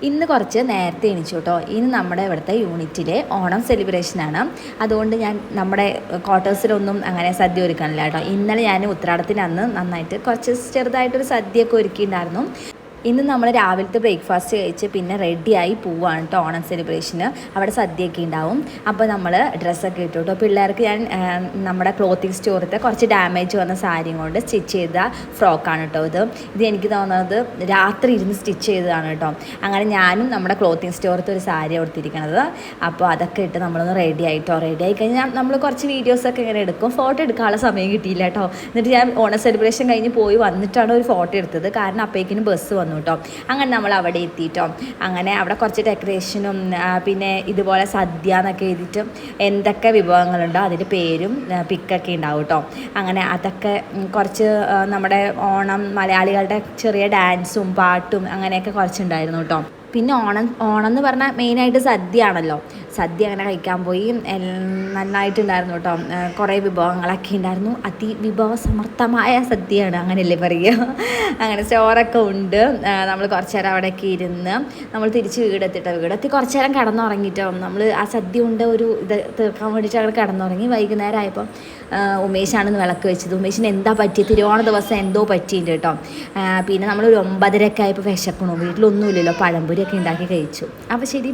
ഇന്ന് കുറച്ച് നേരത്തെ എണീച്ചു കേട്ടോ. ഇന്ന് നമ്മുടെ ഇവിടുത്തെ യൂണിറ്റിലെ ഓണം സെലിബ്രേഷനാണ്. അതുകൊണ്ട് ഞാൻ നമ്മുടെ ക്വാർട്ടേഴ്സിലൊന്നും അങ്ങനെ സദ്യ ഒരുക്കാനില്ല കേട്ടോ. ഇന്നലെ ഞാൻ ഉത്രാടത്തിന് അന്ന് നന്നായിട്ട് കുറച്ച് ചെറുതായിട്ടൊരു സദ്യയൊക്കെ ഒരുക്കിയിട്ടുണ്ടായിരുന്നു. ഇന്ന് നമ്മൾ രാവിലത്തെ ബ്രേക്ക്ഫാസ്റ്റ് കഴിച്ച് പിന്നെ റെഡിയായി പോവുകയാണ് കേട്ടോ ഓണം സെലിബ്രേഷന്. അവിടെ സദ്യയൊക്കെ ഉണ്ടാവും. അപ്പോൾ നമ്മൾ ഡ്രസ്സൊക്കെ ഇട്ടു കേട്ടോ. പിള്ളേർക്ക് ഞാൻ നമ്മുടെ ക്ലോത്തിങ് സ്റ്റോറിലത്തെ കുറച്ച് ഡാമേജ് വന്ന സാരിയും കൊണ്ട് സ്റ്റിച്ച് ചെയ്ത ഫ്രോക്കാണ് കേട്ടോ ഇത് എനിക്ക് തോന്നുന്നത് രാത്രി ഇരുന്ന് സ്റ്റിച്ച് ചെയ്തതാണ് കേട്ടോ. അങ്ങനെ ഞാനും നമ്മുടെ ക്ലോത്തിങ് സ്റ്റോറിലത്തെ ഒരു സാരി കൊടുത്തിരിക്കണത്. അപ്പോൾ അതൊക്കെ ഇട്ട് നമ്മളൊന്ന് റെഡി ആയി കഴിഞ്ഞാൽ നമ്മൾ കുറച്ച് വീഡിയോസൊക്കെ ഇങ്ങനെ എടുക്കും. ഫോട്ടോ എടുക്കാനുള്ള സമയം കിട്ടിയില്ല കേട്ടോ. എന്നിട്ട് ഞാൻ ഓണം സെലിബ്രേഷൻ കഴിഞ്ഞ് പോയി വന്നിട്ടാണ് ഒരു ഫോട്ടോ എടുത്തത്. കാരണം അപ്പോഴേക്കിനും ബസ് വന്നു കേട്ടോ. അങ്ങനെ നമ്മൾ അവിടെ എത്തിയിട്ടോ. അങ്ങനെ അവിടെ കുറച്ച് ഡെക്കറേഷനും പിന്നെ ഇതുപോലെ സദ്യ എന്നൊക്കെ എഴുതിയിട്ട് എന്തൊക്കെ വിഭവങ്ങളുണ്ടോ അതിൻ്റെ പേരും പിക്കൊക്കെ ഉണ്ടാവും കേട്ടോ. അങ്ങനെ അതൊക്കെ കുറച്ച് നമ്മുടെ ഓണം മലയാളികളുടെ ചെറിയ ഡാൻസും പാട്ടും അങ്ങനെയൊക്കെ കുറച്ചുണ്ടായിരുന്നു കേട്ടോ. പിന്നെ ഓണം എന്ന് പറഞ്ഞാൽ മെയിനായിട്ട് സദ്യ ആണല്ലോ. സദ്യ അങ്ങനെ കഴിക്കാൻ പോയി. നന്നായിട്ടുണ്ടായിരുന്നു കേട്ടോ. കുറേ വിഭവങ്ങളൊക്കെ ഉണ്ടായിരുന്നു. വിഭവസമൃദ്ധമായ സദ്യയാണ്, അങ്ങനെയല്ലേ പറയുക. അങ്ങനെ ചോറൊക്കെ ഉണ്ട്. നമ്മൾ കുറച്ച് നേരം അവിടെയൊക്കെ ഇരുന്ന് നമ്മൾ തിരിച്ച് വീടെത്തി കുറച്ച് നേരം കിടന്നുറങ്ങിയിട്ടോ. നമ്മൾ ആ സദ്യ കൊണ്ട് ഒരു ഇത് തീർക്കാൻ വേണ്ടിയിട്ട് അവിടെ കിടന്നുറങ്ങി. വൈകുന്നേരം ആയപ്പോൾ ഉമേഷാണെന്ന് വിളക്ക് വെച്ചത്. ഉമേഷിന് എന്താ പറ്റിയത്, തിരുവോണ ദിവസം എന്തോ പറ്റിയിട്ടുണ്ട് കേട്ടോ. പിന്നെ നമ്മളൊരു 9:30 ആയപ്പോൾ വിശക്കണു. വീട്ടിലൊന്നുമില്ലല്ലോ, പഴംപൊരിയൊക്കെ ഉണ്ടാക്കി കഴിച്ചു. അപ്പോൾ ശരി,